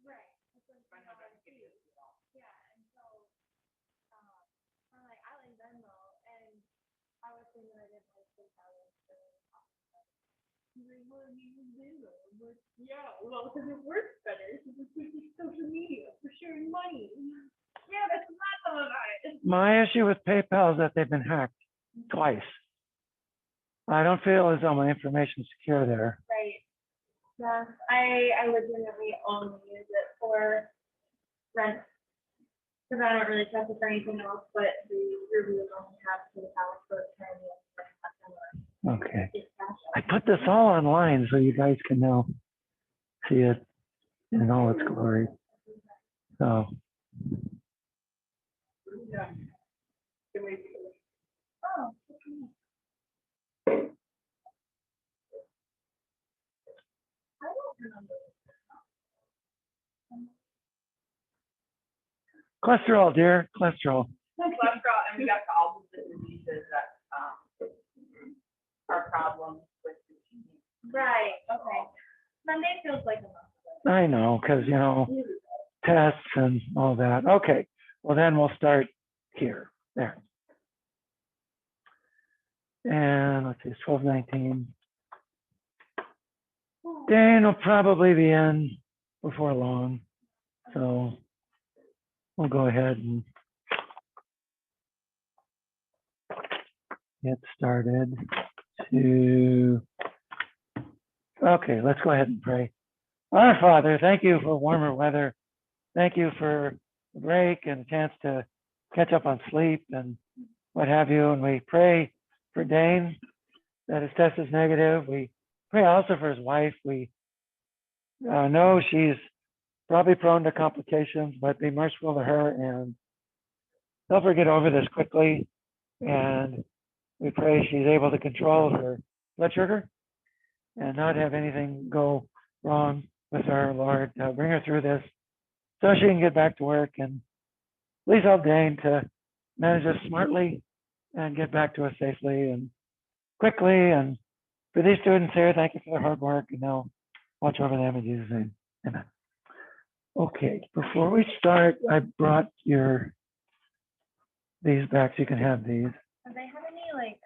Right. That's what I'm saying, yeah, and so I'm like, I like Venmo, and I was thinking I did like $3,000 for he's like, well, you use Venmo. I'm like, yeah, well, because it works better. Because it's using social media for sharing money. Yeah, that's not some of it. My issue with PayPal is that they've been hacked twice. I don't feel as though my information is secure there. Right. Yeah, I legitimately only use it for rent because I don't really trust it for anything else. But the reviews only have PayPal, so it's kind of Okay. I put this all online so you guys can now see it in all its glory. So. Oh. I don't remember. Cholesterol, dear, cholesterol. Cholesterol, and we got to all of the diseases that are problems with the Right. Okay. Monday feels like a month. I know, because, you know, tests and all that. Okay, well, then we'll start here. There. And let's see, it's 12:19. Dane will probably be in before long. So we'll go ahead and get started okay, let's go ahead and pray. Our Father, thank you for warmer weather. Thank you for the break and a chance to catch up on sleep and what have you. And we pray for Dane that his test is negative. We pray also for his wife. We know she's probably prone to complications, but be merciful to her and help her get over this quickly. And we pray she's able to control her blood sugar and not have anything go wrong with her, Lord. Bring her through this so she can get back to work. And please help Dane to manage this smartly and get back to us safely and quickly. And for these students here, thank you for their hard work, and now watch over them in Jesus' name. Amen. Okay, before we start, I brought these back so you can have these. Do they have any like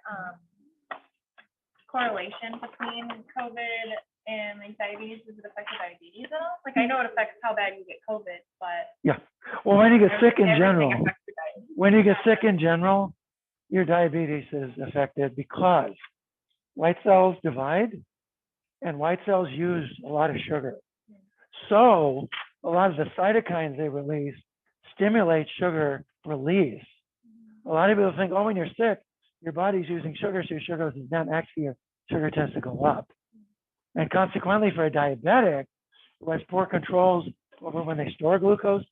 correlation between COVID and like diabetes? Does it affect the diabetes at all? Like I know it affects how bad you get COVID, but yeah. Well, when you get sick in general, your your diabetes is affected because white cells divide and white cells use a lot of sugar. So a lot of the cytokines they release stimulate sugar release. A lot of people think, oh, when you're sick, your body's using sugar, so your sugar goes down. Actually, your sugar tends to go up. And consequently, for a diabetic who has poor controls over when they store glucose,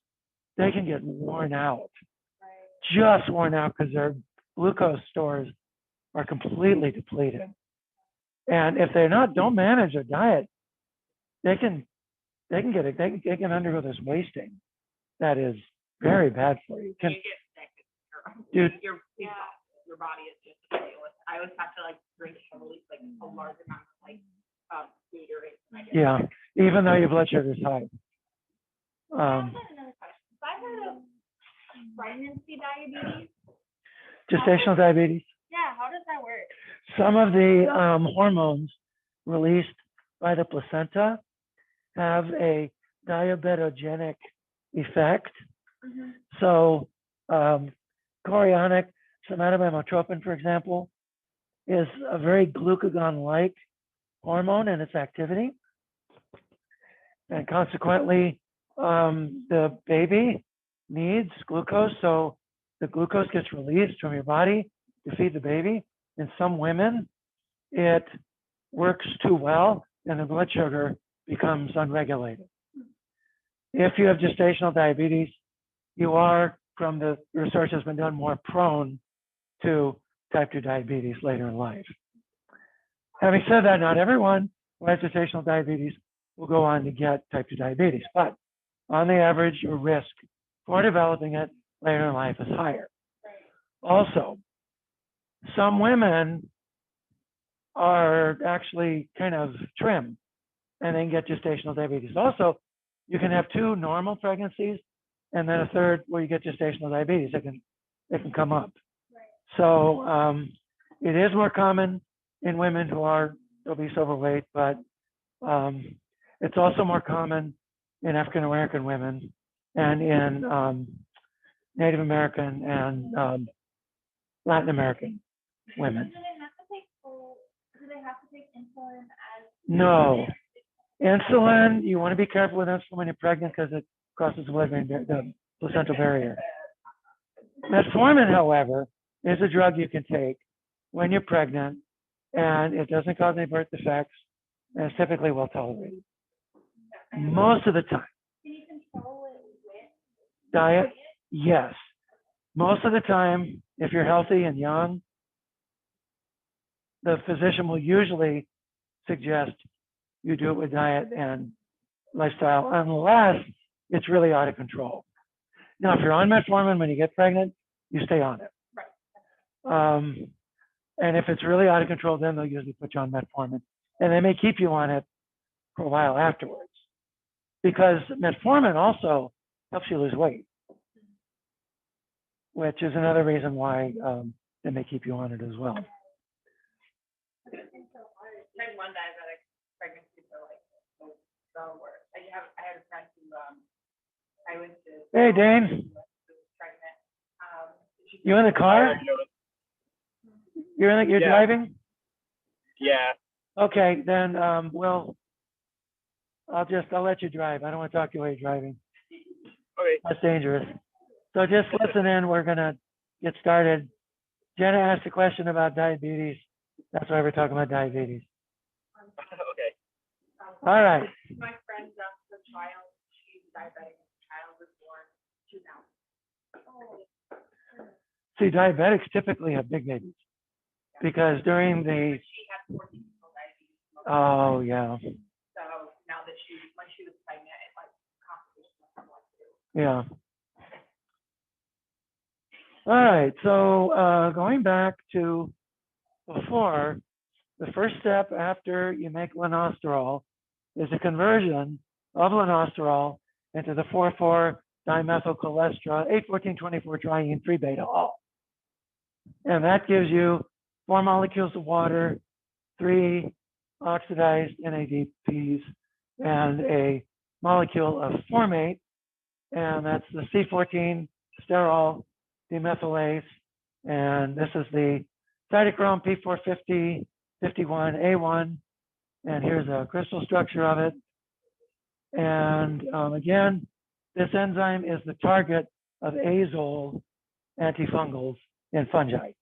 they can get worn out, just worn out because their glucose stores are completely depleted. And if they're don't manage their diet, they can undergo this wasting that is very bad for you. you get sick. Dude. Your body is just ridiculous. I always have to like drink heavily, like a large amount of like Gatorade. Yeah, even though your blood sugar is high. I have another question. If I heard of pregnancy diabetes, Gestational diabetes. yeah, how does that work? Some of the hormones released by the placenta have a diabetogenic effect. Mm-hmm. So chorionic somatotropin, for example, is a very glucagon-like hormone in its activity. And consequently, the baby needs glucose, so the glucose gets released from your body to feed the baby. In some women, it works too well, and the blood sugar becomes unregulated. If you have gestational diabetes, you are, from the research that's been done, more prone to type 2 diabetes later in life. Having said that, not everyone who has gestational diabetes will go on to get type 2 diabetes, but on the average, your risk for developing it later in life is higher. Also, some women are actually kind of trim and then get gestational diabetes. Also, you can have 2 normal pregnancies and then a third where you get gestational diabetes. It can come up. So it is more common in women who are obese, overweight, but it's also more common in African American women and in Native American and Latin American women. Do they have to take insulin as? No. Insulin, you want to be careful with insulin when you're pregnant because it crosses the placental barrier. Metformin, however, is a drug you can take when you're pregnant, and it doesn't cause any birth defects, and it's typically well tolerated. Most of the time. Can you control it with Diet? Yes. Most of the time, if you're healthy and young, the physician will usually suggest you do it with diet and lifestyle, unless it's really out of control. Now, if you're on metformin when you get pregnant, you stay on it. And if it's really out of control, then they'll usually put you on metformin. And they may keep you on it for a while afterwards. Because metformin also helps you lose weight, which is another reason why they may keep you on it as well. Type 1 diabetic pregnancies are like the worst. I had a friend who I went to. Hey, Dane. Who was pregnant. You in the car? You're Yeah. driving? Yeah. Okay, then well, I'll let you drive. I don't want to talk to you while you're driving. Okay. That's dangerous. So just listen in. We're gonna get started. Jenna asked a question about diabetes. That's why we're talking about diabetes. Okay. All right. My friend's the child, she's diabetic. The child was born 2000. See, diabetics typically have big babies because during the, She had 14 people diabetes. oh yeah, So now that when she was pregnant, it like complications from what to do. yeah. All right, so going back to before, the first step after you make lanosterol is a conversion of lanosterol into the 4,4-dimethylcholesterol 8-14-24-triene 3-beta-all. And that gives you 4 molecules of water, 3 oxidized NADPs, and a molecule of formate, and that's the C14 sterol demethylase, and this is the cytochrome P450 51A1, and here's a crystal structure of it. And again, this enzyme is the target of azole antifungals in fungi.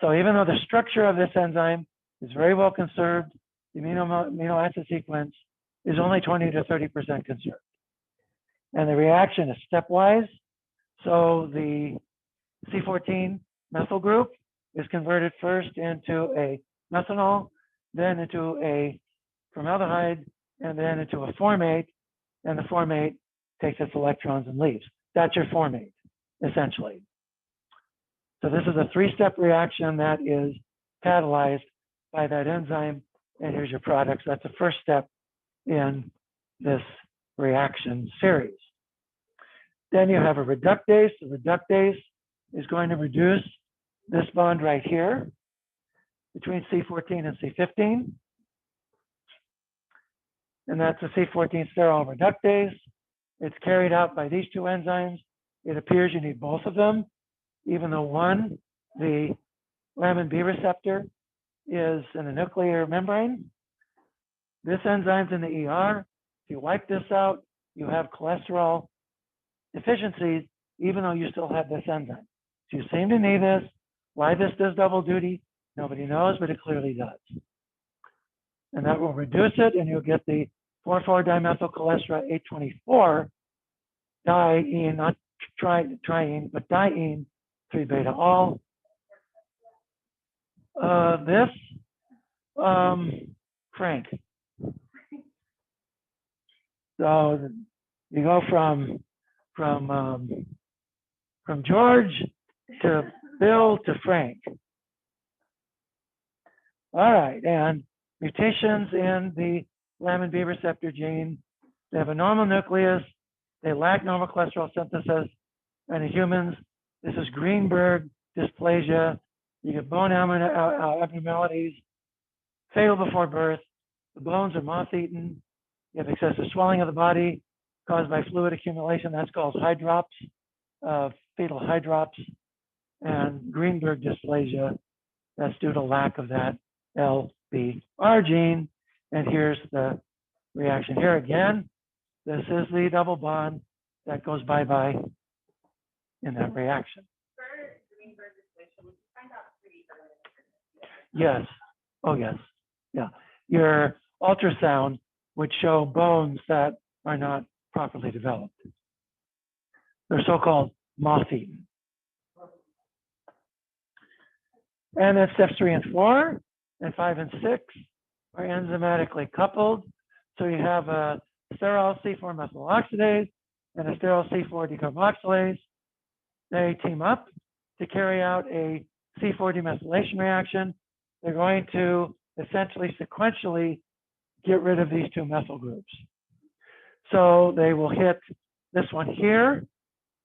So even though the structure of this enzyme is very well conserved, the amino acid sequence is only 20 to 30% conserved. And the reaction is stepwise. So the C14 methyl group is converted first into a methanol, then into a formaldehyde, and then into a formate, and the formate takes its electrons and leaves. That's your formate, essentially. So this is a 3-step reaction that is catalyzed by that enzyme, and here's your products. That's the first step in this reaction series. Then you have a reductase. The reductase is going to reduce this bond right here between C14 and C15. And that's a C14 sterol reductase. It's carried out by these 2 enzymes. It appears you need both of them, even though one, the lamin B receptor, is in the nuclear membrane. This enzyme's in the ER. If you wipe this out, you have cholesterol deficiencies, even though you still have this enzyme. So you seem to need this. Why this does double duty, nobody knows, but it clearly does. And that will reduce it, and you'll get the 4,4-dimethylcholesterol 824 diene, not triene, but diene 3-beta-all. This, Frank. So you go from George to Bill to Frank. All right, and mutations in the lamin B receptor gene They have a normal nucleus. They lack normal cholesterol synthesis. And in humans, this is Greenberg dysplasia. You get bone abnormalities, fatal before birth. The bones are moth-eaten. You have excessive swelling of the body caused by fluid accumulation. That's called hydrops, fetal hydrops. And Greenberg dysplasia, that's due to lack of that LBR gene. And here's the reaction here again. This is the double bond that goes bye-bye in that reaction. For Greenberg dysplasia, we can find out pretty early. Yes. Oh, yes. Yeah. Your ultrasound would show bones that are not properly developed. They're so-called moth-eaten. And then steps 3 and 4, and 5 and 6 are enzymatically coupled. So you have a sterol C4 methyl oxidase and a sterol C4 decarboxylase. They team up to carry out a C4 demethylation reaction. They're going to essentially sequentially get rid of these two methyl groups. So they will hit this one here.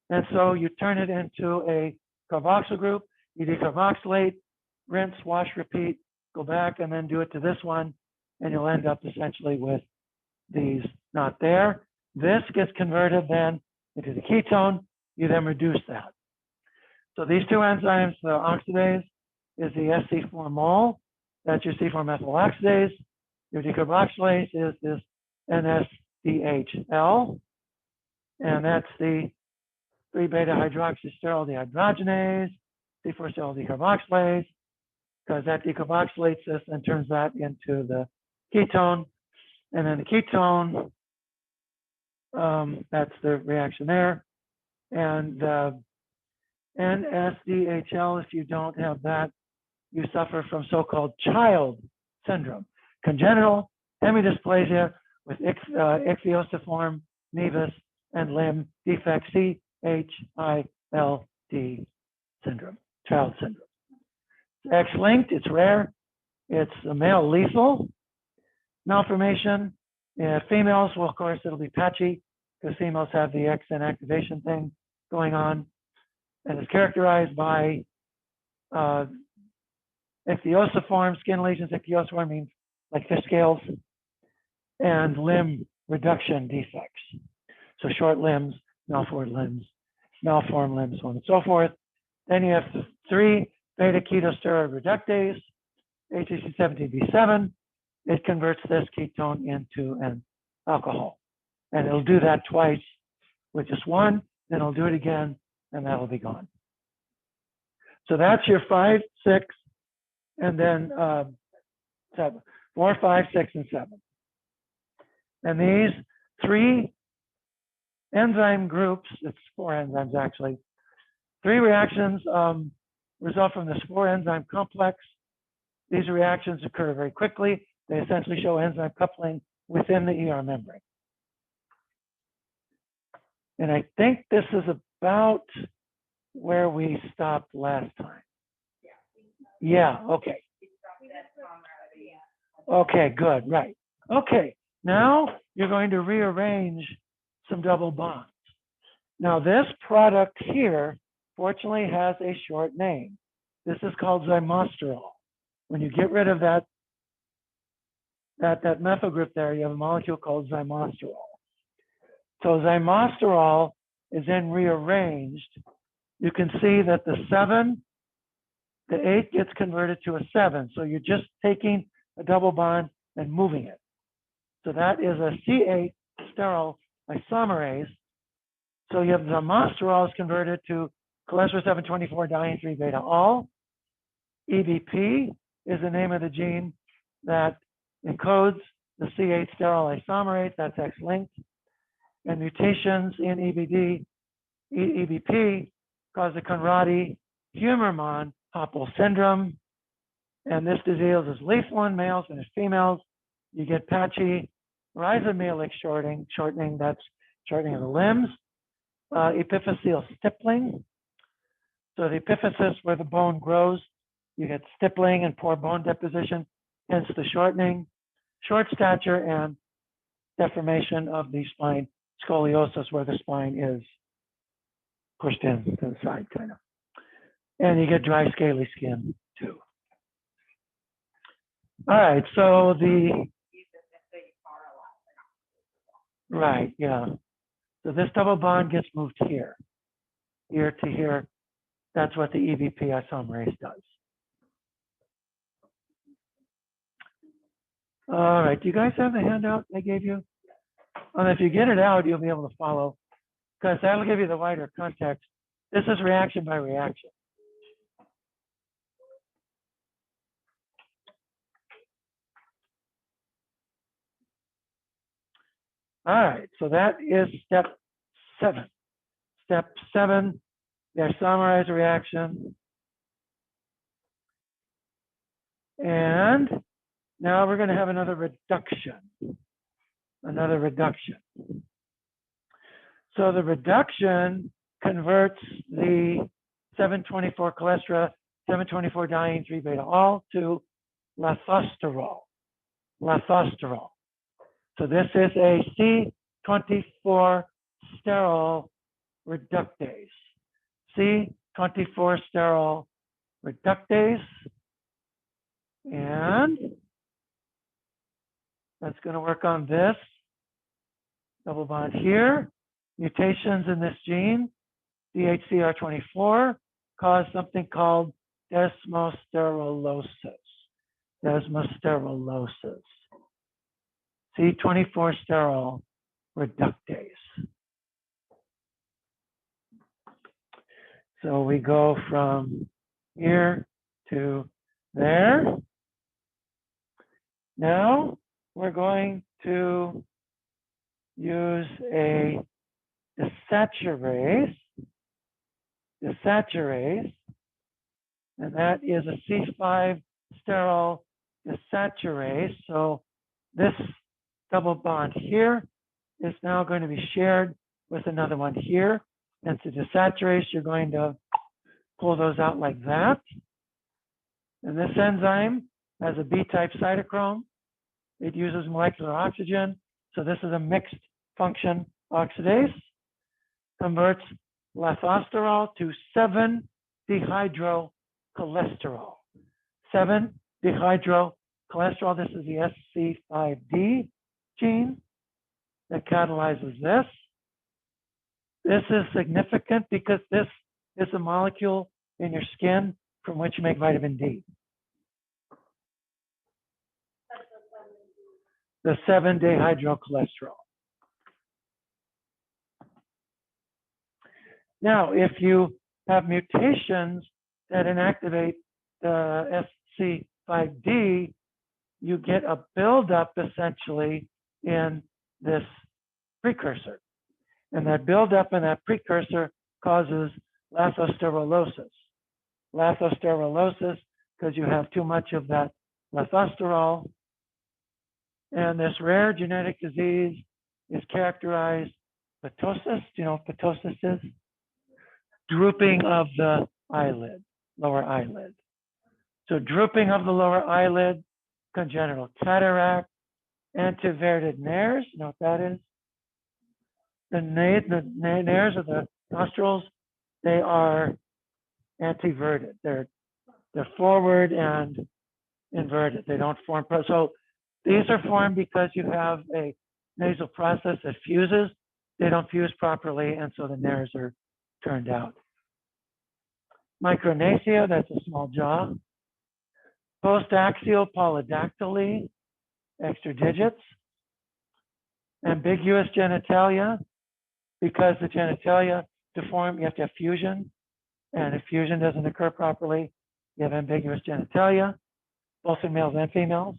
And so you turn it into a carboxyl group. You decarboxylate, rinse, wash, repeat, go back, and then do it to this one. And you'll end up essentially with these not there. This gets converted then into the ketone. You then reduce that. So these two enzymes, the oxidase is the SC4-mol. That's your C4 methyl oxidase. Your decarboxylase is this NSDHL. And that's the 3-beta hydroxysterol dehydrogenase, C4 sterol decarboxylase, because that decarboxylates this and turns that into the ketone. And then the ketone, that's the reaction there. And NSDHL, if you don't have that, you suffer from so-called child syndrome, congenital hemidysplasia with ichthyosiform nevus and limb defect, CHILD syndrome, child syndrome. It's X-linked, it's rare, it's a male lethal malformation. Females, well, of course, it'll be patchy because females have the X inactivation thing going on. And it's characterized by ichthyosiform, skin lesions. Ichthyosiform means like fish scales, and limb reduction defects. So short limbs, malformed limbs, malformed limbs, so on and so forth. Then you have 3-beta ketosteroid reductase, HCC17B7. It converts this ketone into an alcohol. And it'll do that twice with just one, then it'll do it again, and that'll be gone. So that's your 5, 6, and then 7. 4, 5, 6, and 7. And these 3 enzyme groups, it's 4 enzymes actually, 3 reactions result from this 4-enzyme complex. These reactions occur very quickly. They essentially show enzyme coupling within the ER membrane. And I think this is about where we stopped last time. Yeah, okay. Okay, good, right. Okay, now you're going to rearrange some double bonds. Now this product here, fortunately, has a short name. This is called stigmasterol. When you get rid of that methyl group there, you have a molecule called stigmasterol. So stigmasterol is then rearranged. You can see that the 8 gets converted to a 7. So you're just taking a double bond and moving it. So that is a C8 sterol isomerase. So you have the stigmasterol is converted to cholesterol 724 diene 3-beta all. EBP is the name of the gene that encodes the C8 sterol isomerase, that's X-linked. And mutations in EBP cause the Conradi-Humermann-Happel syndrome. And this disease is lethal in males and in females. You get patchy rhizomelic shortening, that's shortening of the limbs. Epiphyseal stippling. So the epiphysis where the bone grows, you get stippling and poor bone deposition, hence the shortening. Short stature and deformation of the spine, scoliosis, where the spine is pushed in to the side, kind of. And you get dry, scaly skin too. All right, so the, right, yeah. So this double bond gets moved here, here to here. That's what the EVP isomerase does. All right, do you guys have the handout I gave you? And if you get it out, you'll be able to follow, because that'll give you the wider context. This is reaction by reaction. All right, so that is step 7. Step 7, the isomerized reaction. And now we're going to have another reduction. Another reduction. So the reduction converts the 724 cholesterol, 724 diene 3 beta all to Lanosterol. Lanosterol. So this is a C24 sterol reductase. C24 sterol reductase. And that's going to work on this double bond here. Mutations in this gene, DHCR24, cause something called desmosterolosis. Desmosterolosis. C24 sterol reductase. So we go from here to there. Now we're going to use a desaturase, and that is a C5 sterol desaturase. So this double bond here is now going to be shared with another one here. And to desaturase, you're going to pull those out like that. And this enzyme has a B-type cytochrome. It uses molecular oxygen. So this is a mixed function oxidase. Converts Lanosterol to 7-dehydrocholesterol. 7-dehydrocholesterol. This is the SC5D gene that catalyzes this. This is significant because this is a molecule in your skin from which you make vitamin D. The 7-dehydrocholesterol. Now, if you have mutations that inactivate the SC5D, you get a buildup essentially in this precursor. And that buildup in that precursor causes lathosterolosis. Lathosterolosis, because you have too much of that lathosterol. And this rare genetic disease is characterized ptosis. Do you know what ptosis is? Drooping of the eyelid, lower eyelid. So drooping of the lower eyelid, congenital cataract, antiverted nares. You know what that is? The nares of the nostrils, they are antiverted. They're forward and inverted. They don't form. So these are formed because you have a nasal process that fuses. They don't fuse properly, and so the nares are turned out. Micronasia, that's a small jaw. Postaxial polydactyly, extra digits. Ambiguous genitalia, because the genitalia to form, you have to have fusion. And if fusion doesn't occur properly, you have ambiguous genitalia, both in males and females.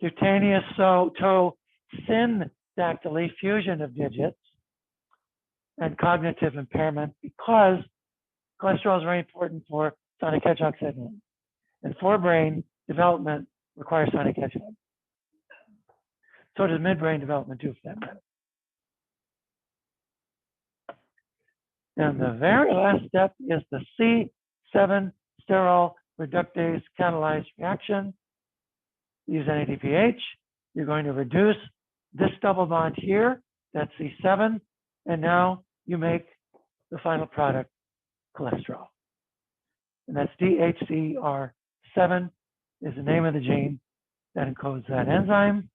Cutaneous toe syndactyly, fusion of digits. And cognitive impairment, because cholesterol is very important for sonic hedgehog signaling. And forebrain development requires sonic hedgehog. So does midbrain development too, for that matter. And the very last step is the C7 sterol reductase catalyzed reaction. Use NADPH. You're going to reduce this double bond here, that's C7, and now you make the final product, cholesterol. And that's DHCR7 is the name of the gene that encodes that enzyme.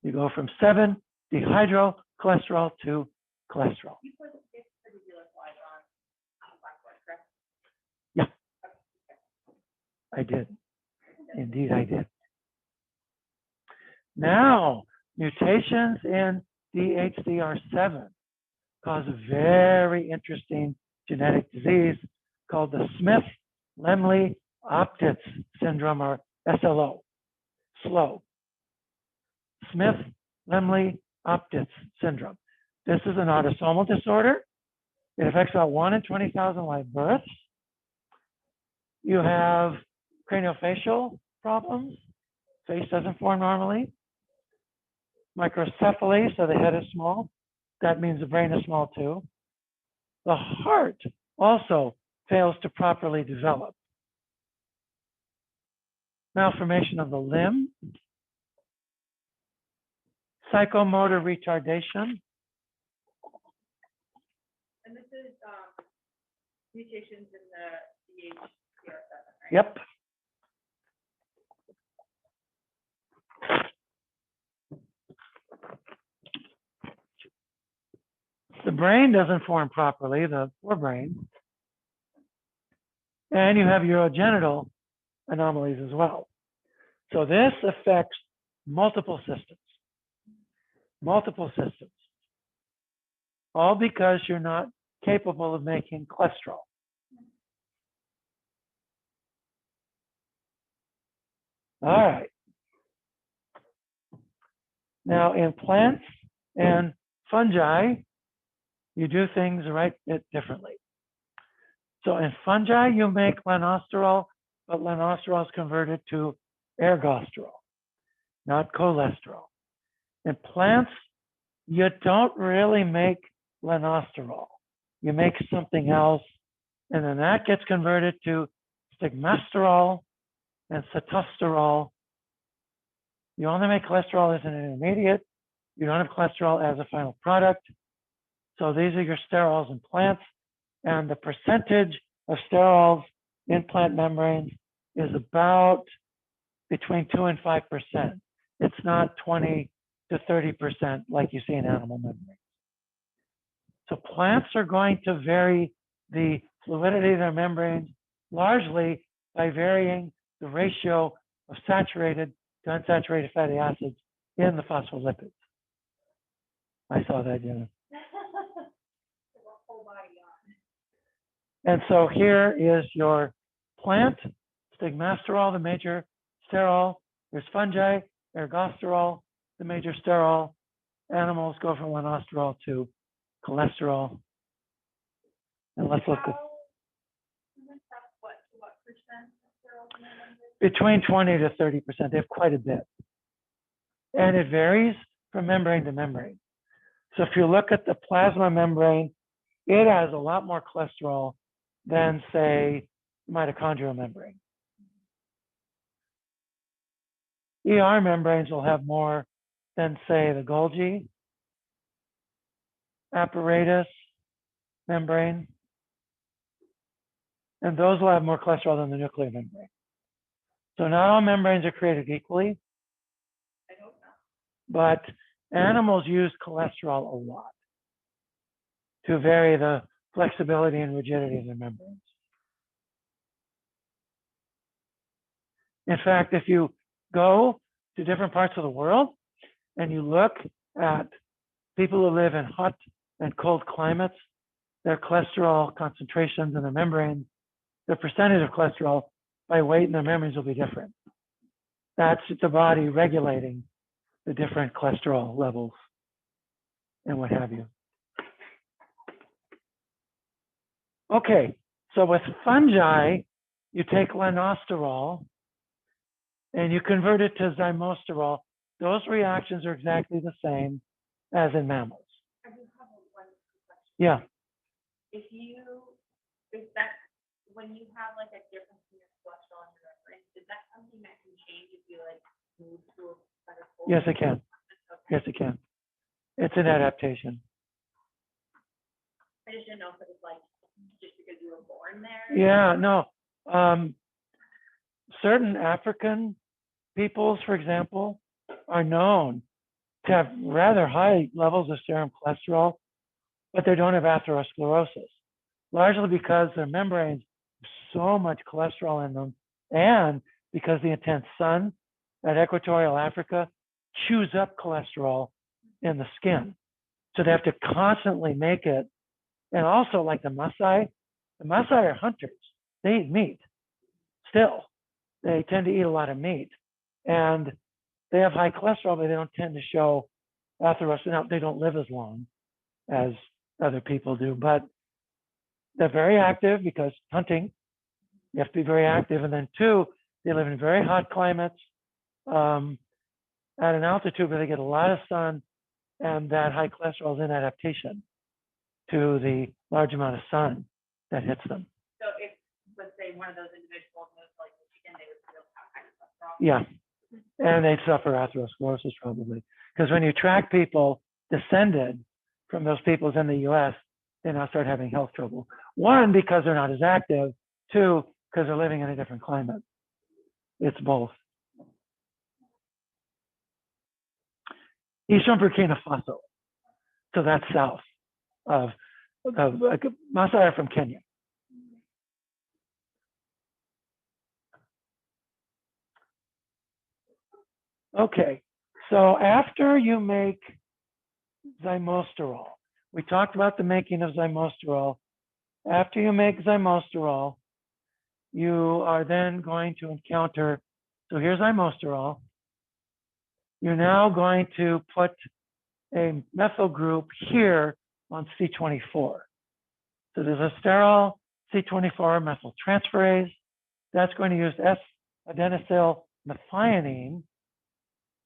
You go from 7-dehydrocholesterol to cholesterol. You put this particular slide on the blackboard, correct? Yeah, I did. Indeed, I did. Now, mutations in DHCR7 cause a very interesting genetic disease called the Smith-Lemli-Opitz syndrome, or SLO, SLO. Smith-Lemli-Opitz syndrome. This is an autosomal disorder. It affects about 1 in 20,000 live births. You have craniofacial problems. Face doesn't form normally. Microcephaly, so the head is small. That means the brain is small too. The heart also fails to properly develop. Malformation of the limb. Psychomotor retardation. And this is mutations in the DHCR7, right? Yep. The brain doesn't form properly, the forebrain. And you have urogenital anomalies as well. So this affects multiple systems. Multiple systems. All because you're not capable of making cholesterol. All right. Now in plants and fungi, you do things right bit differently. So in fungi, you make lanosterol, but lanosterol is converted to ergosterol, not cholesterol. In plants, you don't really make lanosterol. You make something else, and then that gets converted to stigmasterol and sitosterol. You only make cholesterol as an intermediate. You don't have cholesterol as a final product. So these are your sterols in plants, and the percentage of sterols in plant membranes is about between 2 and 5%. It's not 20 to 30% like you see in animal membranes. So plants are going to vary the fluidity of their membranes largely by varying the ratio of saturated to unsaturated fatty acids in the phospholipids. I saw that, Jenna. Whole body on. And so here is your plant, stigmasterol, the major sterol. There's fungi, ergosterol, the major sterol. Animals go from lanosterol to cholesterol. And let's look at What percent of sterols in the membrane? between 20 to 30%. They have quite a bit. And it varies from membrane to membrane. So if you look at the plasma membrane, it has a lot more cholesterol than, say, mitochondrial membrane. ER membranes will have more than, say, the Golgi apparatus membrane. And those will have more cholesterol than the nuclear membrane. So not all membranes are created equally, I hope not. but animals use cholesterol a lot to vary the flexibility and rigidity of their membranes. In fact, if you go to different parts of the world and you look at people who live in hot and cold climates, their cholesterol concentrations in their membranes, the percentage of cholesterol by weight in their membranes will be different. That's the body regulating the different cholesterol levels and what have you. Okay, so with fungi, you take lanosterol and you convert it to zymosterol. Those reactions are exactly the same as in mammals. I do have one question. Yeah, Is that when you have like a difference in your cholesterol in your membrane, is that something that can change if you like move to a better cold? yes, it can. Yes, it can. It's an adaptation. I just didn't know if it was like just because you were born there. Yeah, no. Certain African peoples, for example, are known to have rather high levels of serum cholesterol, but they don't have atherosclerosis, largely because their membranes have so much cholesterol in them, and because the intense sun at equatorial Africa chews up cholesterol in the skin. So they have to constantly make it. And also, like the Maasai are hunters. They eat meat still. They tend to eat a lot of meat. And they have high cholesterol, but they don't tend to show atherosclerosis. Now, they don't live as long as other people do, but they're very active because hunting, you have to be very active. And then two, they live in very hot climates at an altitude where they get a lot of sun, and that high cholesterol is in adaptation to the large amount of sun that hits them. So if, let's say, one of those individuals was like the chicken, they would still have high cholesterol. Yeah, and they suffer atherosclerosis probably. Because when you track people descended from those peoples in the US, they now start having health trouble. One, because they're not as active. Two, because they're living in a different climate. It's both. He's from Burkina Faso, so that's south of Maasai are from Kenya. Okay, so after you make zymosterol, we talked about the making of zymosterol. After you make zymosterol, you are then going to encounter, so here's zymosterol. You're now going to put a methyl group here on C24. So there's a sterol C24 methyltransferase. That's going to use S-adenosyl methionine,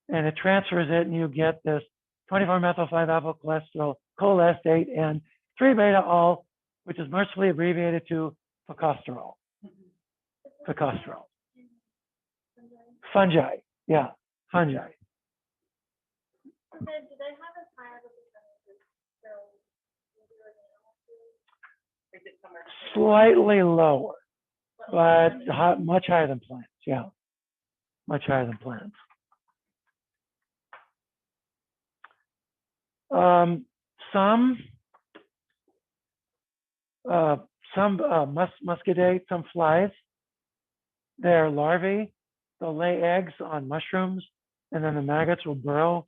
and it transfers it, and you get this 24-methyl-5-alpha cholesterol, cholesterol, and 3-beta-ol, which is mercifully abbreviated to fucosterol. Fucosterol. Fungi, yeah, fungi. And then do they have a higher percentage of cells in the animal food? Is it somewhere? Slightly lower, but much higher than plants, yeah. Much higher than plants. Some muscidae, some flies, their larvae, they'll lay eggs on mushrooms, and then the maggots will burrow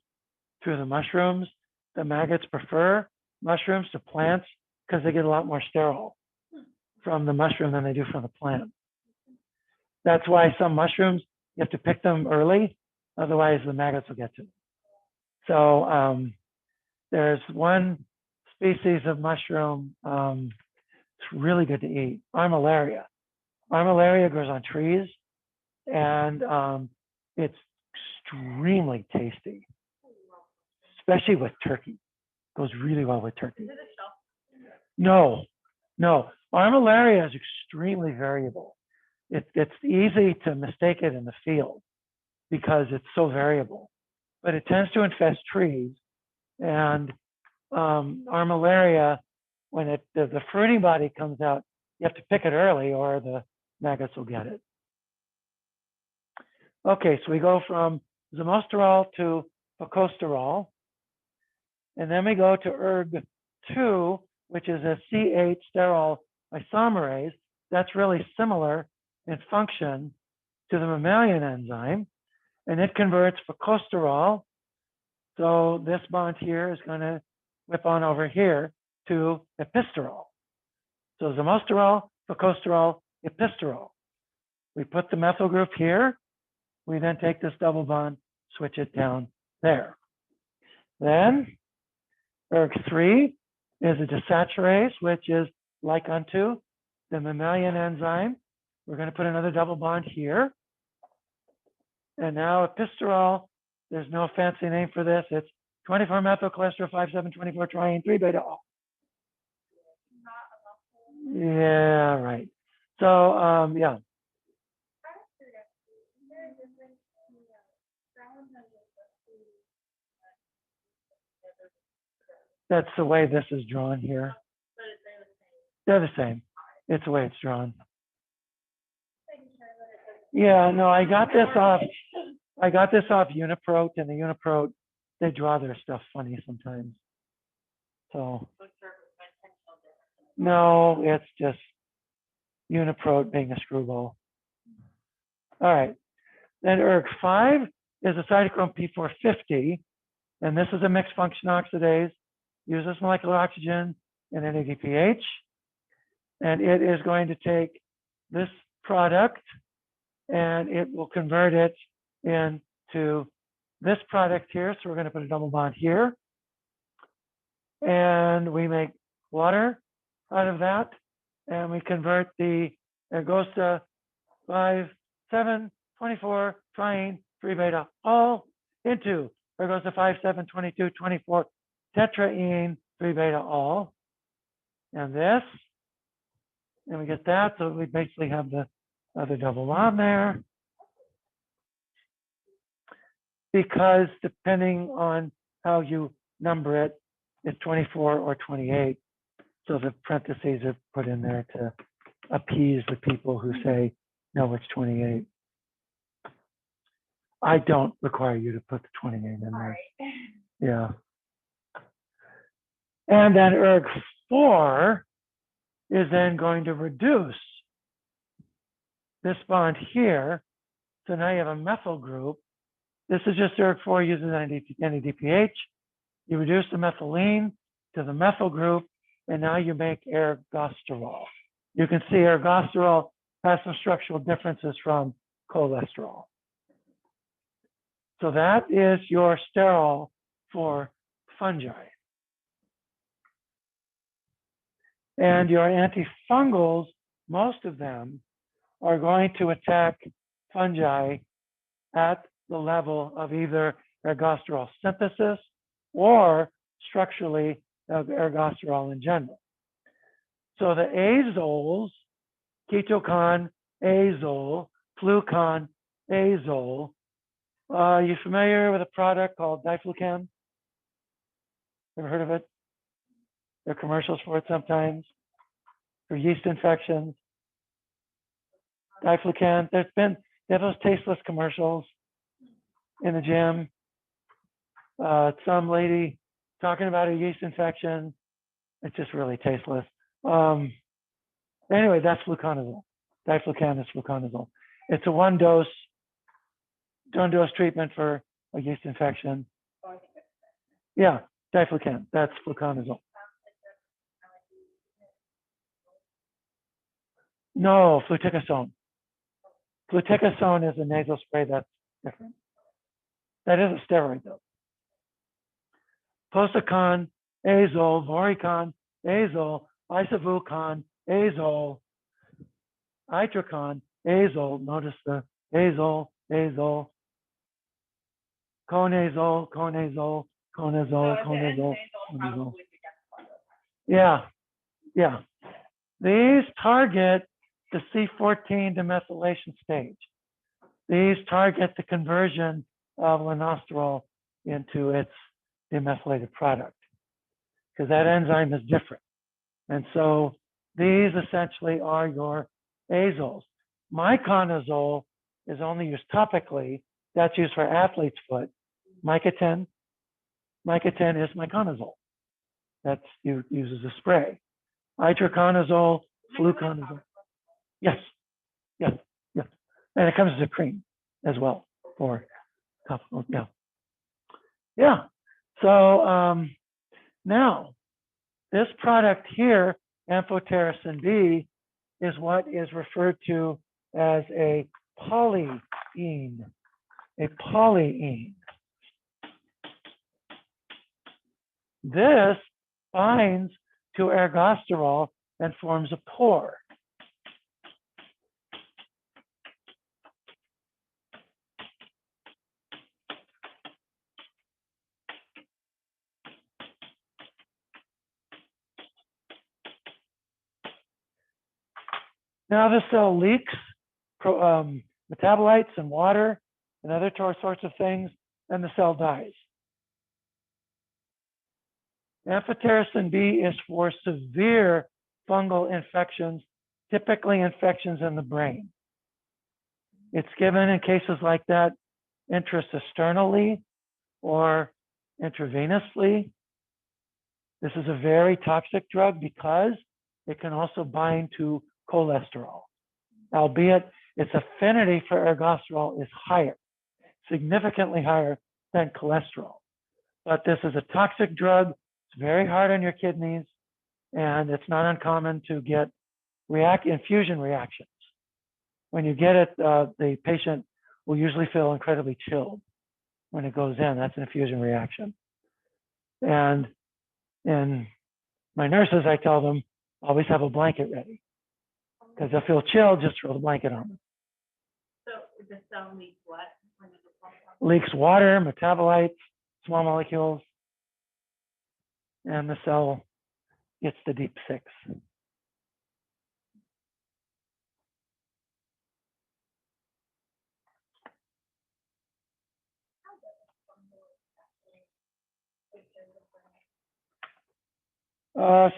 through the mushrooms. The maggots prefer mushrooms to plants because they get a lot more sterol from the mushroom than they do from the plant. That's why some mushrooms, you have to pick them early, otherwise the maggots will get to them. So there's one species of mushroom, it's really good to eat, armillaria. Armillaria grows on trees, and it's extremely tasty, especially with turkey. Goes really well with turkey. Is it a shelf? No, no. Armillaria is extremely variable. It's easy to mistake it in the field because it's so variable, but it tends to infest trees. And armillaria, when the fruiting body comes out, you have to pick it early or the maggots will get it. Okay, so we go from zymosterol to fucosterol, and then we go to erg2, which is a C8 sterol isomerase. That's really similar in function to the mammalian enzyme, and it converts fucosterol. So this bond here is going to whip on over here to episterol. So zymosterol, fucosterol, episterol. We put the methyl group here. We then take this double bond, switch it down there. Then erg3 is a desaturase, which is like unto the mammalian enzyme. We're going to put another double bond here. And now episterol, there's no fancy name for this. It's 24-methylcholesterol 5,7-24-triene 3-beta-ol. Yeah, right. So, yeah. That's the way this is drawn here. But it's they're the same. They're the same. It's the way it's drawn. Making sure that it doesn't. Yeah, no, I got this off Uniprot, and the Uniprot, they draw their stuff funny sometimes. So, So it's sort of intentional difference. no, it's just Uniprot being a screwball. All right. Then ERG5 is a cytochrome P450, and this is a mixed function oxidase, uses molecular oxygen and NADPH, and it is going to take this product and it will convert it into this product here. So we're going to put a double bond here, and we make water out of that, and we convert the ergosta 5,7,24 triene 3 beta all into ergosta 5,7,22,24 tetraene 3 beta all, and this, and we get that. So we basically have the other double bond there, because depending on how you number it, it's 24 or 28. So the parentheses are put in there to appease the people who say, no, it's 28. I don't require you to put the 28 in All there. right. Yeah. And then ERG4 is then going to reduce this bond here. So now you have a methyl group. This is just ERG4 uses NADPH. You reduce the methylene to the methyl group, and now you make ergosterol. You can see ergosterol has some structural differences from cholesterol. So that is your sterol for fungi. And your antifungals, most of them are going to attack fungi at the level of either ergosterol synthesis or structurally of ergosterol in general. So the azoles, ketocon, azole, flucon, azole. Are you familiar with a product called diflucan? Ever heard of it? There are commercials for it sometimes for yeast infections. Diflucan. They have those tasteless commercials in the gym. Some lady talking about a yeast infection. It's just really tasteless. Anyway, that's fluconazole. Diflucan is fluconazole. It's a one dose treatment for a yeast infection. Yeah, diflucan. That's fluconazole. No, fluticasone. Fluticasone is a nasal spray that's different. That is a steroid though. Posicon, azole, voricon, azole, isovulcon, azole, itracon, azole. Notice the azole, conazole, conazole, conazole. Yeah, yeah. These target the C14 demethylation stage. These target the conversion of lanosterol into its demethylated product, because that enzyme is different. And so these essentially are your azoles. Miconazole is only used topically. That's used for athlete's foot. Micotin is miconazole. That's used as a spray. Itraconazole, fluconazole. Yes, yes, yes. And it comes as a cream as well for topical. Yeah, yeah. So now this product here, amphotericin B, is what is referred to as a polyene. A polyene. This binds to ergosterol and forms a pore. Now the cell leaks metabolites and water and other sorts of things, and the cell dies. Amphotericin B is for severe fungal infections, typically infections in the brain. It's given in cases like that intracisternally or intravenously. This is a very toxic drug because it can also bind to cholesterol, albeit its affinity for ergosterol is higher, significantly higher than cholesterol. But this is a toxic drug. It's very hard on your kidneys, and it's not uncommon to get infusion reactions. When you get it, the patient will usually feel incredibly chilled when it goes in. That's an infusion reaction. And in my nurses, I tell them, always have a blanket ready. Because they'll feel chilled, just throw the blanket on them. So the cell leaks what? When it becomes- Leaks water, metabolites, small molecules, and the cell gets the deep six.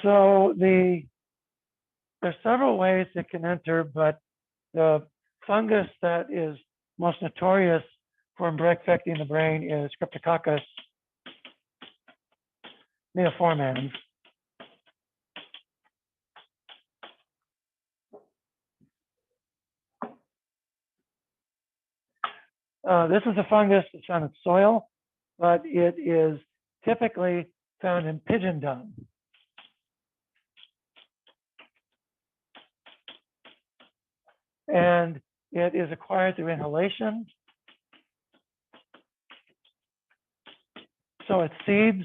So there's several ways it can enter, but the fungus that is most notorious for infecting the brain is Cryptococcus neoformans. This is a fungus that's found in soil, but it is typically found in pigeon dung. And it is acquired through inhalation. So it seeds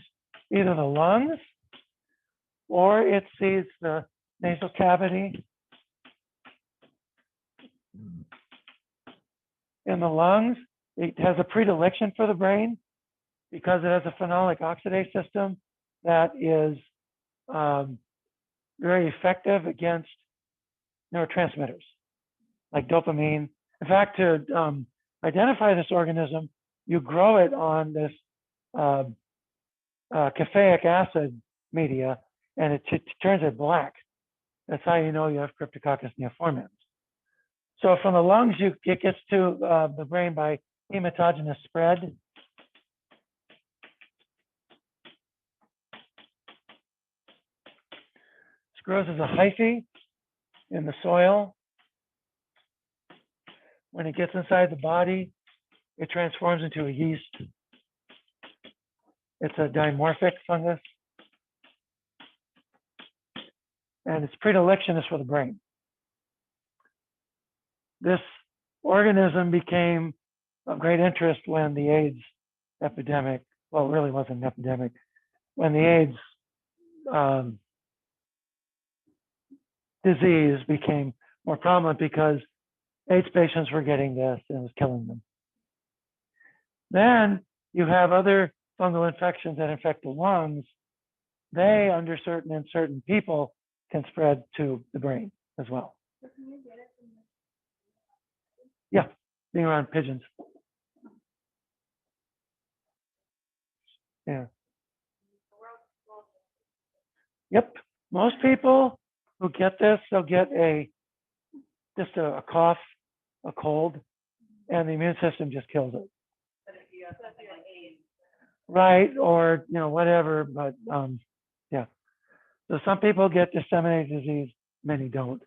either the lungs or it seeds the nasal cavity. In the lungs, it has a predilection for the brain because it has a phenolic oxidase system that is very effective against neurotransmitters like dopamine. In fact, to identify this organism, you grow it on this caffeic acid media, and it turns it black. That's how you know you have Cryptococcus neoformans. So from the lungs, it gets to the brain by hematogenous spread. It grows as a hyphae in the soil. When it gets inside the body, it transforms into a yeast. It's a dimorphic fungus. And its predilection is for the brain. This organism became of great interest when the AIDS epidemic, well, it really wasn't an epidemic, when the AIDS disease became more prominent because AIDS patients were getting this and it was killing them. Then you have other fungal infections that infect the lungs. They, in certain people, can spread to the brain as well. Yeah, being around pigeons. Yeah. Yep. Most people who get this, they'll get just a cough, a cold, and the immune system just kills it. Right, or whatever, but yeah. So some people get disseminated disease, many don't.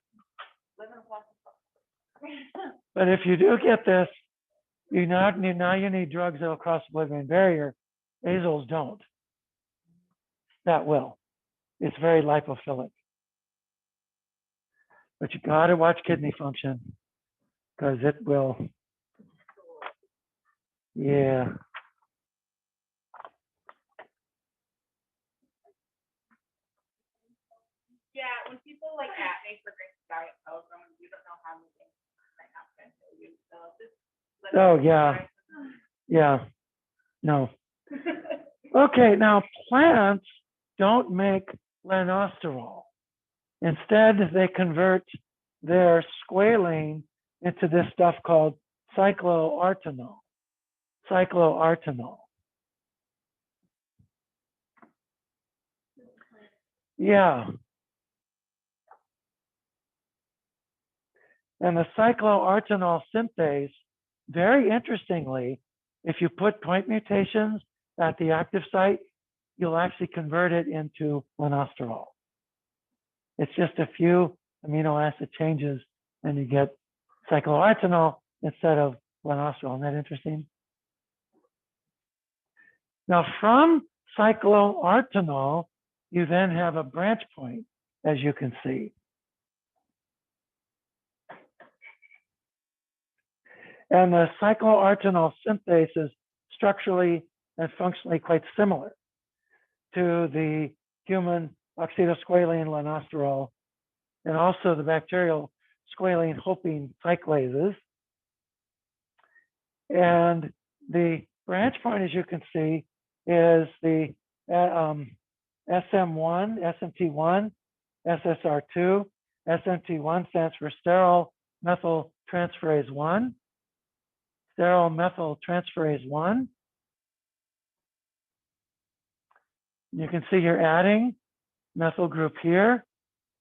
But if you do get this, now you need drugs that'll cross the blood-brain barrier. Azoles don't. That will. It's very lipophilic. But you got to watch kidney function because it will. Yeah. Yeah, when people like acne for drinking Diet Coke, you don't know how many things might happen to you. So just let Oh, it yeah. dry. Yeah. No. Okay, now plants don't make Lanosterol. Instead, they convert their squalane into this stuff called cycloartenol. Cycloartenol. Yeah. And the cycloartenol synthase, very interestingly, if you put point mutations at the active site, you'll actually convert it into lanosterol. It's just a few amino acid changes and you get cycloartenol instead of lanosterol. Isn't that interesting? Now from cycloartenol, you then have a branch point, as you can see. And the cycloartenol synthase is structurally and functionally quite similar to the human oxidosqualene lanosterol and also the bacterial squalene hoping cyclases. And the branch point, as you can see, is the SM1, SMT1, SSR2. SMT1 stands for sterol methyltransferase 1. Sterol methyltransferase 1. You can see you're adding methyl group here.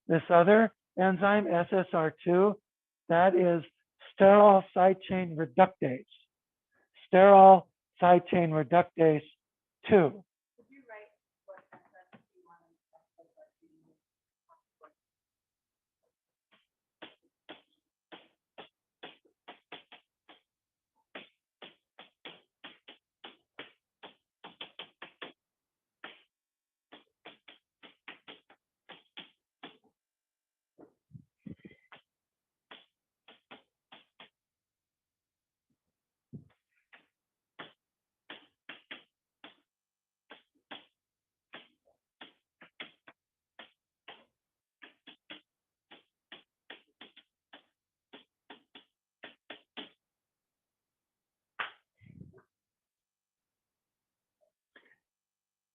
This other enzyme, SSR2, that is sterol side chain reductase. Sterol side chain reductase 2. Would you write what SST1 and SSR2 mean?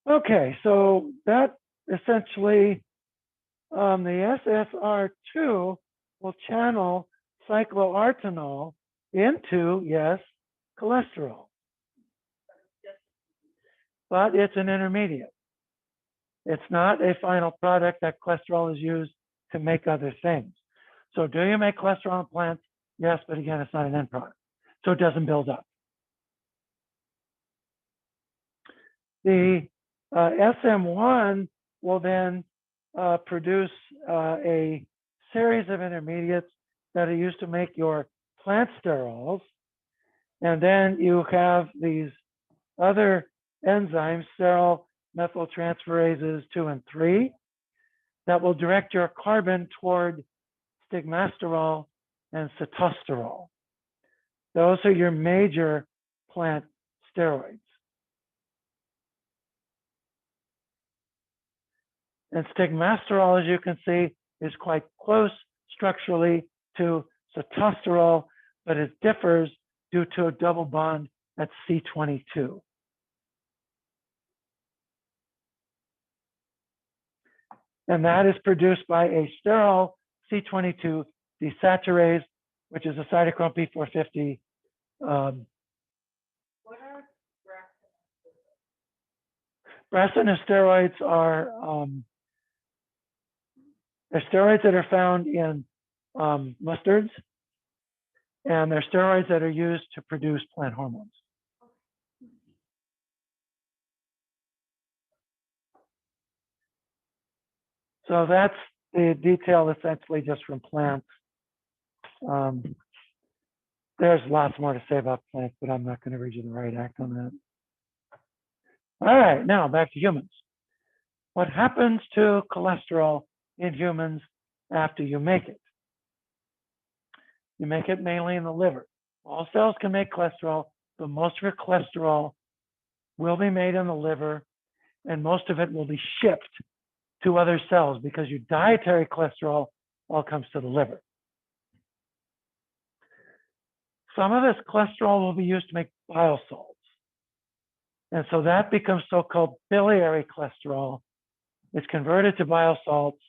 Okay, so that essentially, the SSR2 will channel cycloartenol into, yes, cholesterol. But it's an intermediate. It's not a final product that cholesterol is used to make other things. So do you make cholesterol in plants? Yes, but again, it's not an end product. So it doesn't build up. The SM1 will then produce a series of intermediates that are used to make your plant sterols. And then you have these other enzymes, sterol methyltransferases 2 and 3, that will direct your carbon toward stigmasterol and sitosterol. Those are your major plant steroids. And stigmasterol, as you can see, is quite close structurally to sitosterol, but it differs due to a double bond at C22. And that is produced by a sterol C22 desaturase, which is a cytochrome P450. What are Brassionosteroids are they're steroids that are found in mustards, and they're steroids that are used to produce plant hormones. So that's the detail essentially just from plants. There's lots more to say about plants, but I'm not going to read you the right act on that. All right, now back to humans. What happens to cholesterol in humans after you make it? You make it mainly in the liver. All cells can make cholesterol, but most of your cholesterol will be made in the liver, and most of it will be shipped to other cells because your dietary cholesterol all comes to the liver. Some of this cholesterol will be used to make bile salts. And so that becomes so-called biliary cholesterol. It's converted to bile salts,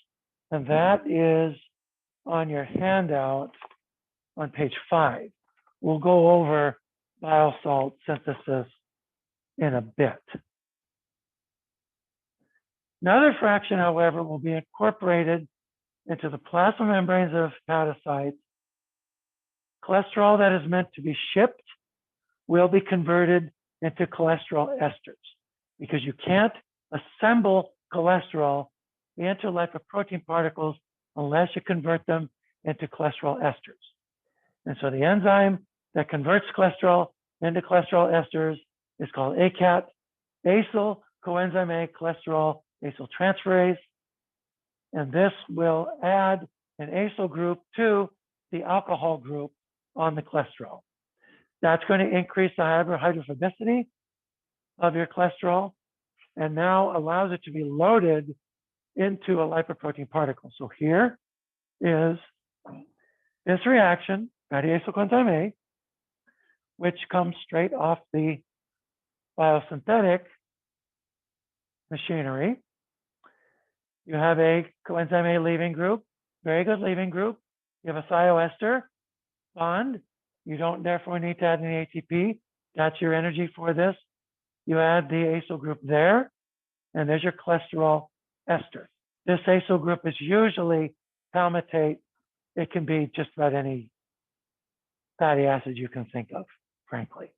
and that is on your handout on page 5. We'll go over bile salt synthesis in a bit. Another fraction, however, will be incorporated into the plasma membranes of hepatocytes. Cholesterol that is meant to be shipped will be converted into cholesterol esters because you can't assemble cholesterol into lipoprotein particles unless you convert them into cholesterol esters. And so the enzyme that converts cholesterol into cholesterol esters is called ACAT, acyl coenzyme A cholesterol acyl transferase. And this will add an acyl group to the alcohol group on the cholesterol. That's going to increase the hydrophobicity of your cholesterol and now allows it to be loaded into a lipoprotein particle. So here is this reaction, fatty acyl coenzyme A, which comes straight off the biosynthetic machinery. You have a coenzyme A leaving group, very good leaving group. You have a thioester bond. You don't therefore need to add any ATP. That's your energy for this. You add the acyl group there, and there's your cholesterol ester. This acyl group is usually palmitate. It can be just about any fatty acid you can think of, frankly.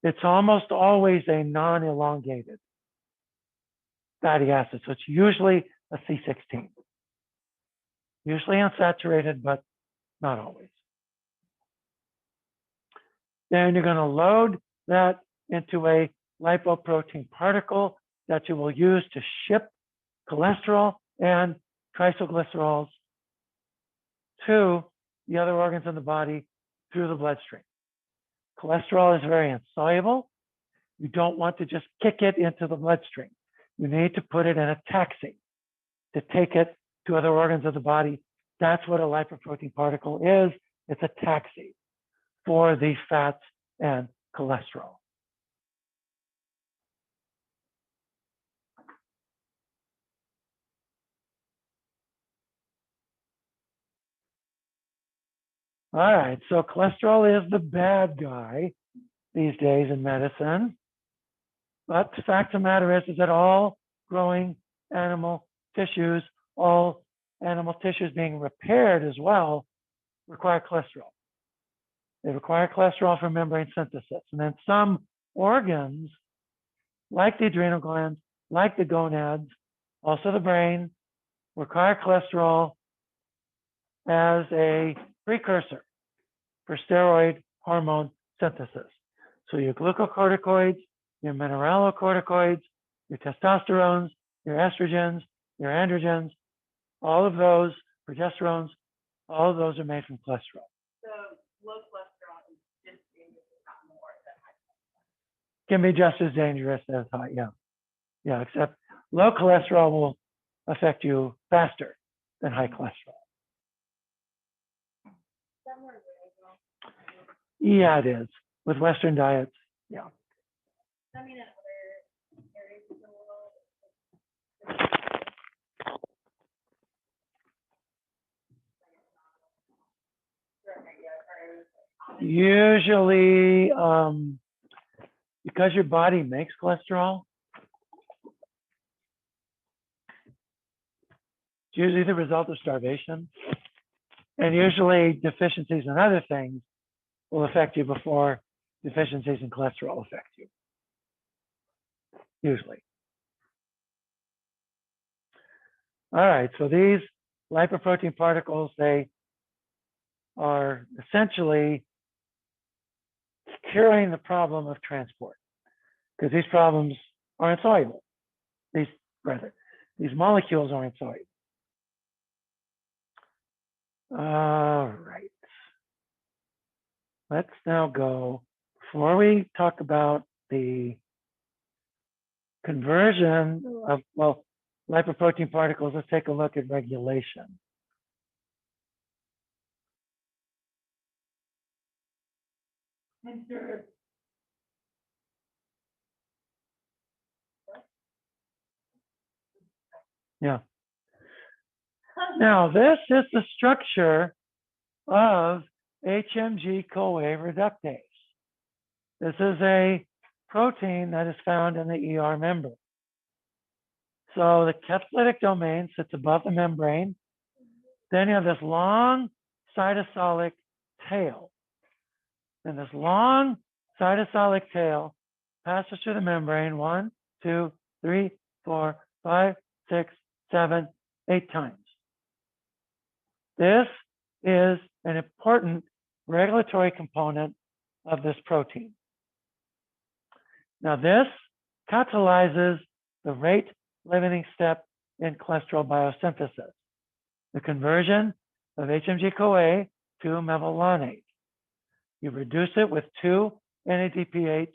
It's almost always a non-elongated fatty acid. So it's usually a C16. Usually unsaturated, but not always. Then you're going to load that into a lipoprotein particle that you will use to ship cholesterol and triglycerols to the other organs in the body through the bloodstream. Cholesterol is very insoluble. You don't want to just kick it into the bloodstream. You need to put it in a taxi to take it to other organs of the body. That's what a lipoprotein particle is. It's a taxi for the fats and cholesterol. All right, so cholesterol is the bad guy these days in medicine. But the fact of the matter is that all growing animal tissues, all animal tissues being repaired as well, require cholesterol. They require cholesterol for membrane synthesis. And then some organs, like the adrenal glands, like the gonads, also the brain, require cholesterol as a precursor for steroid hormone synthesis. So your glucocorticoids, your mineralocorticoids, your testosterones, your estrogens, your androgens, all of those, progesterones, all of those are made from cholesterol. So low cholesterol is just dangerous, if not more than high cholesterol. Can be just as dangerous as high, yeah. Yeah, except low cholesterol will affect you faster than high cholesterol. Somewhere there, Yeah, it is. With Western diets, yeah. I mean, in other areas of the world, Usually, because your body makes cholesterol, it's usually the result of starvation. And usually deficiencies in other things will affect you before deficiencies in cholesterol affect you. Usually. All right, so these lipoprotein particles, they are essentially curing the problem of transport because these problems are insoluble. These molecules are insoluble. All right. Let's now go, before we talk about the conversion of, well, lipoprotein particles, let's take a look at regulation. Yeah. Now, this is the structure of HMG-CoA reductase. This is a protein that is found in the ER membrane. So the catalytic domain sits above the membrane. Then you have this long cytosolic tail. And this long cytosolic tail passes through the membrane 1, 2, 3, 4, 5, 6, 7, 8 times. This is an important regulatory component of this protein. Now this catalyzes the rate limiting step in cholesterol biosynthesis, the conversion of HMG-CoA to mevalonate. You reduce it with 2 NADPH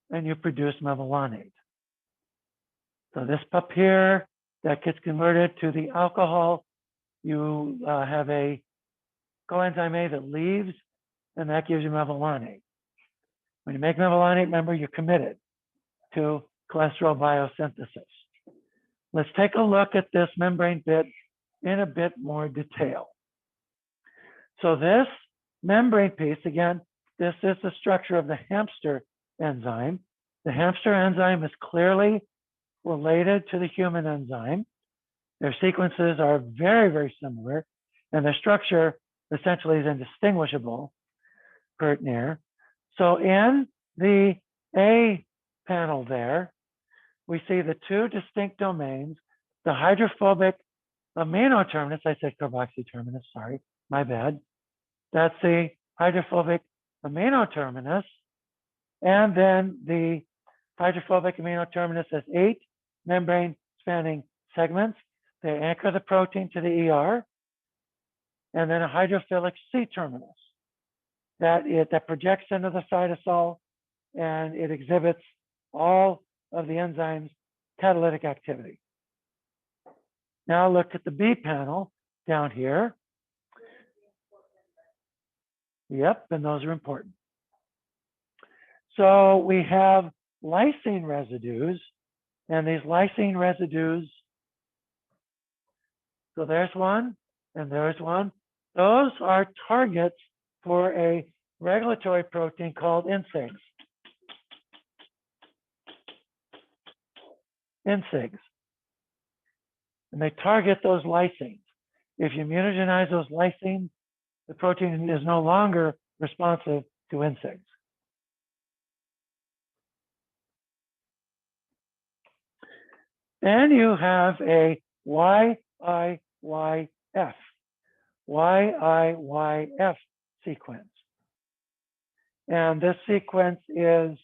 and you produce mevalonate. So this pup here that gets converted to the alcohol, you have a coenzyme A that leaves, and that gives you mevalonate. When you make mevalonate, remember, you're committed to cholesterol biosynthesis. Let's take a look at this membrane bit in a bit more detail. So this membrane piece, again, this is the structure of the hamster enzyme. The hamster enzyme is clearly related to the human enzyme. Their sequences are very, very similar, and their structure essentially is indistinguishable, pert near. So in the A panel there, we see the 2 distinct domains, the hydrophobic amino terminus, I said carboxy terminus, sorry, my bad. That's the hydrophobic amino terminus. And then the hydrophobic amino terminus has 8 membrane spanning segments. They anchor the protein to the ER. And then a hydrophilic C terminus that projects into the cytosol, and it exhibits all of the enzyme's catalytic activity. Now look at the B panel down here. Yep, and those are important. So we have lysine residues, and these lysine residues, so there's one, and there's one. Those are targets for a regulatory protein called NSIGs. NSIGs. And they target those lysines. If you mutagenize those lysines, the protein is no longer responsive to NSIGs. Then you have a YIYF sequence. And this sequence is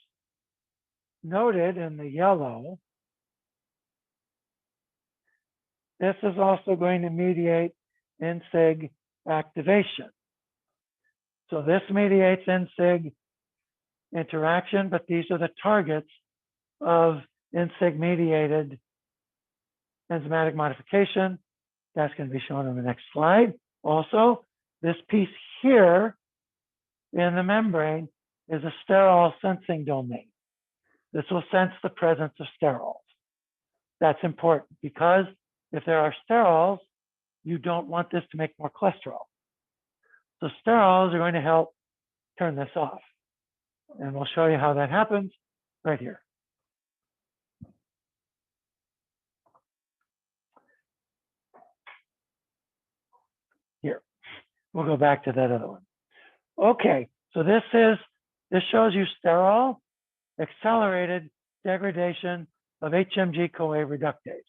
noted in the yellow. This is also going to mediate NSIG activation. So this mediates NSIG interaction, but these are the targets of NSIG-mediated enzymatic modification. That's going to be shown on the next slide. Also, this piece here in the membrane is a sterol sensing domain. This will sense the presence of sterols. That's important because if there are sterols, you don't want this to make more cholesterol. So sterols are going to help turn this off. And we'll show you how that happens right here. Here, we'll go back to that other one. Okay, so this shows you sterol accelerated degradation of HMG-CoA reductase.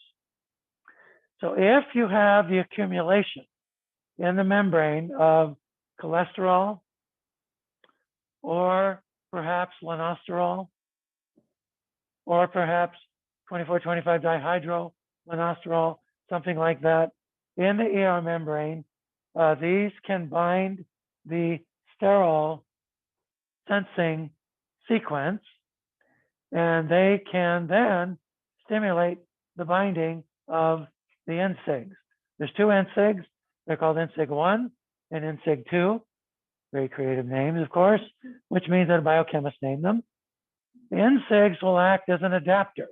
So if you have the accumulation in the membrane of cholesterol or perhaps lanosterol or perhaps 24-25 dihydro lanosterol, something like that, in the ER membrane, these can bind the sterol sensing sequence, and they can then stimulate the binding of the NSIGs. There's 2 NSIGs. They're called NSIG-1 and NSIG-2. Very creative names, of course, which means that a biochemist named them. The NSIGs will act as an adapter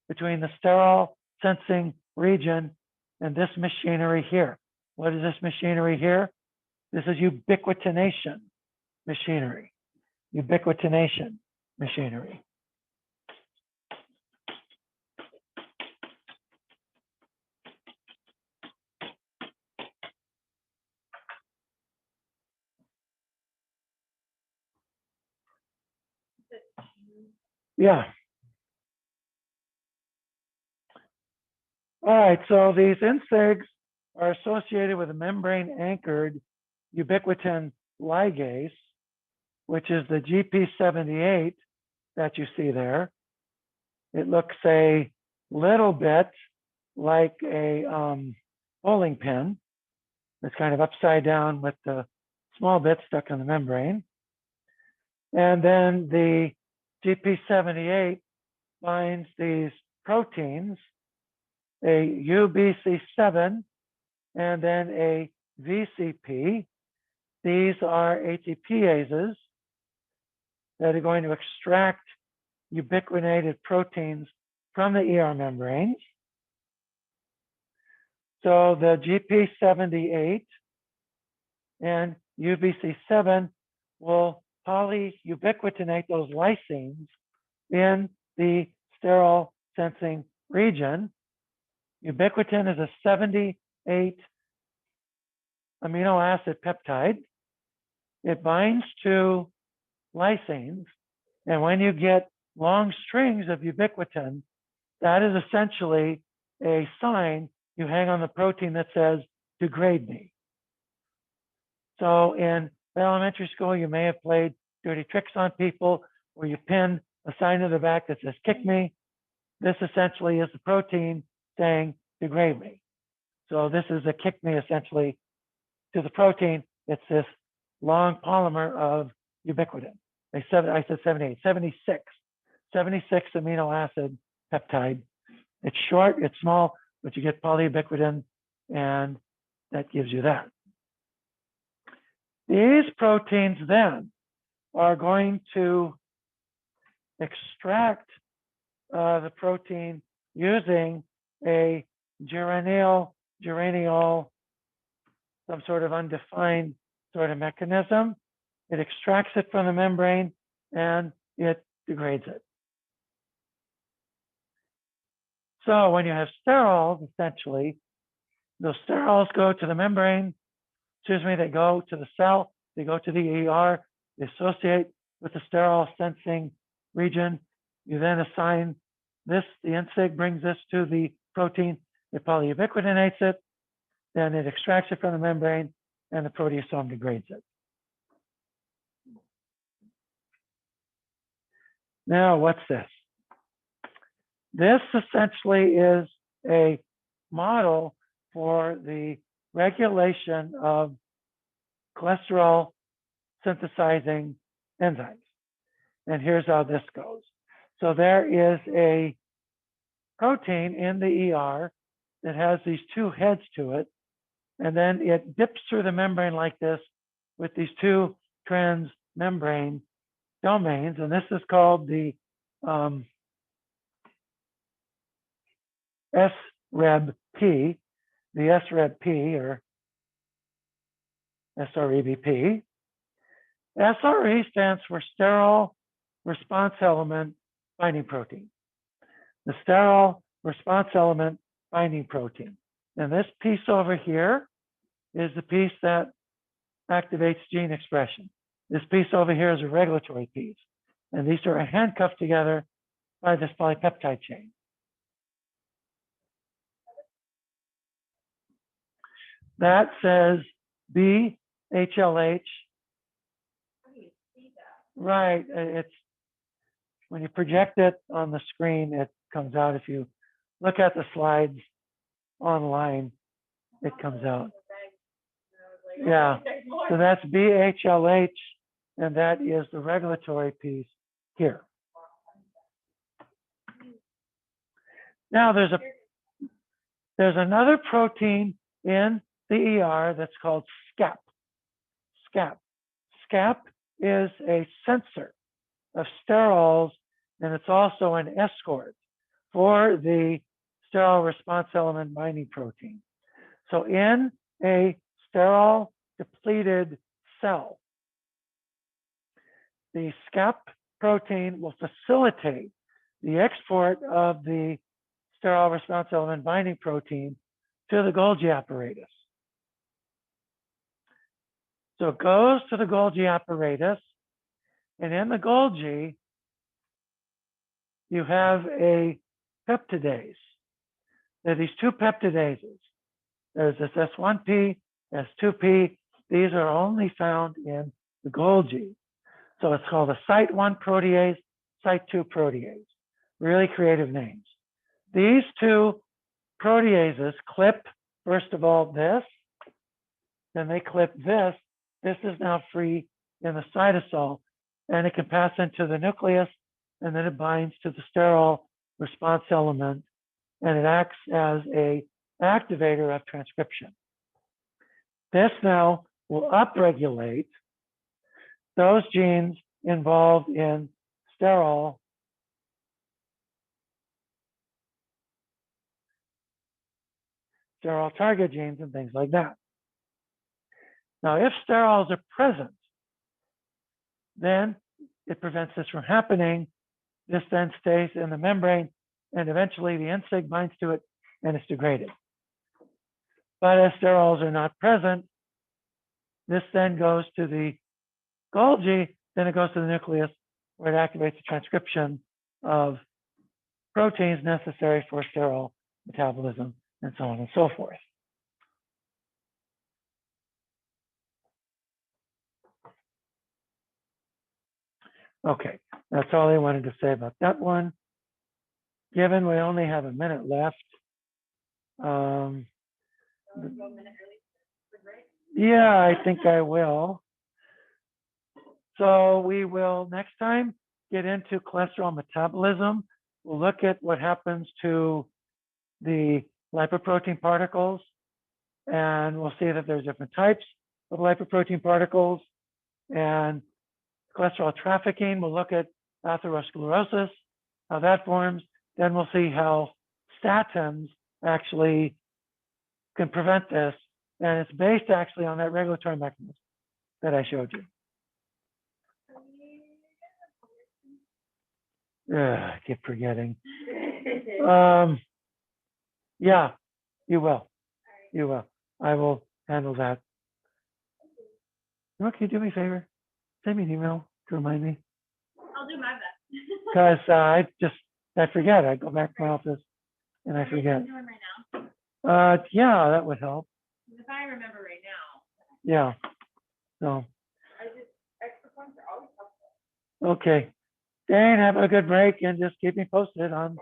between the sterol sensing region and this machinery here. What is this machinery here? This is ubiquitination machinery. Ubiquitination machinery. Yeah. All right, so these NSIGs are associated with a membrane-anchored ubiquitin ligase, which is the GP78 that you see there. It looks a little bit like a bowling pin. It's kind of upside down with the small bit stuck in the membrane. And then the GP78 binds these proteins, a UBC7 and then a VCP. These are ATPases that are going to extract ubiquitinated proteins from the ER membranes. So the GP78 and UBC7 will polyubiquitinate those lysines in the sterol sensing region. Ubiquitin is a 78 amino acid peptide. It binds to lysines, and when you get long strings of ubiquitin, that is essentially a sign you hang on the protein that says, degrade me. So in elementary school, you may have played dirty tricks on people where you pin a sign in the back that says, kick me. This essentially is the protein saying, degrade me. So this is a kick me essentially to the protein. It's this long polymer of ubiquitin. I said 78, 76 amino acid peptide. It's short, it's small, but you get polyubiquitin, and that gives you that. These proteins then are going to extract the protein using a geranyl, some sort of undefined sort of mechanism. It extracts it from the membrane and it degrades it. So when you have sterols, essentially, those sterols go to the membrane, they go to the cell, they go to the ER, they associate with the sterol sensing region. You then assign this, the NSIG brings this to the protein, it polyubiquitinates it, then it extracts it from the membrane, and the proteasome degrades it. Now, what's this? This essentially is a model for the regulation of cholesterol synthesizing enzymes. And here's how this goes. So there is a protein in the ER that has these two heads to it, and then it dips through the membrane like this with these two transmembrane domains, and this is called the SREBP, the SREBP or SREBP. SRE stands for sterol response element binding protein. The sterol response element binding protein. And this piece over here is the piece that activates gene expression. This piece over here is a regulatory piece. And these are handcuffed together by this polypeptide chain. That says BHLH. Right, it's when you project it on the screen, it comes out. If you look at the slides online, it comes out. Yeah, so that's BHLH, and that is the regulatory piece here. Now there's another protein in the ER that's called SCAP. SCAP is a sensor of sterols, and it's also an escort for the sterol response element binding protein. So in a sterol depleted cell, the SCAP protein will facilitate the export of the sterol response element binding protein to the Golgi apparatus. So it goes to the Golgi apparatus, and in the Golgi, you have a peptidase. There are these two peptidases. There's this S1P, S2P. These are only found in the Golgi. So it's called a site 1 protease, site 2 protease. Really creative names. These two proteases clip, first of all, this, then they clip this. This is now free in the cytosol, and it can pass into the nucleus, and then it binds to the sterol response element, and it acts as a activator of transcription. This now will upregulate those genes involved in sterol target genes and things like that. Now, if sterols are present, then it prevents this from happening. This then stays in the membrane, and eventually the NSIG binds to it, and it's degraded. But as sterols are not present, this then goes to the Golgi, then it goes to the nucleus, where it activates the transcription of proteins necessary for sterol metabolism, and so on and so forth. Okay, that's all I wanted to say about that one. Given we only have a minute left, yeah, I think I will. So we will next time get into cholesterol metabolism. We'll look at what happens to the lipoprotein particles, and we'll see that there's different types of lipoprotein particles. And cholesterol trafficking, we'll look at atherosclerosis, how that forms. Then we'll see how statins actually can prevent this. And it's based actually on that regulatory mechanism that I showed you. I keep forgetting. Yeah, you will. You will. I will handle that. Can you do me a favor? Send me an email to remind me. I'll do my best. Because I forget. I go back to my office and I forget. Doing right now? Yeah, that would help. If I remember right now. Yeah. So. Extra points are always helpful. Okay. Dane, have a good break and just keep me posted on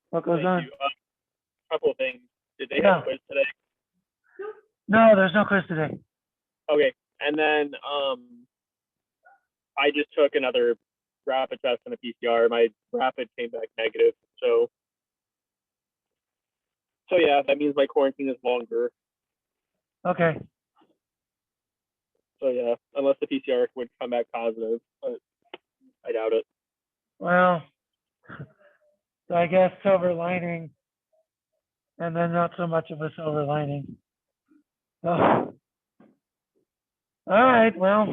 what goes Thank on. you. Couple of things. Did they Yeah. have a quiz today? No, there's no quiz today. Okay. And then I just took another rapid test and a PCR. My rapid came back negative. So yeah, that means my quarantine is longer. Okay. So yeah, unless the PCR would come back positive, but I doubt it. Well, so I guess silver lining, and then not so much of a silver lining. Oh. All right, well,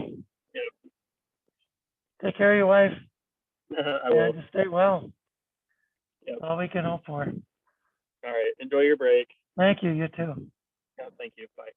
take care of your wife. I will. And just stay well. Yep. All we can hope for. All right. Enjoy your break. Thank you, you too. Yeah, thank you. Bye.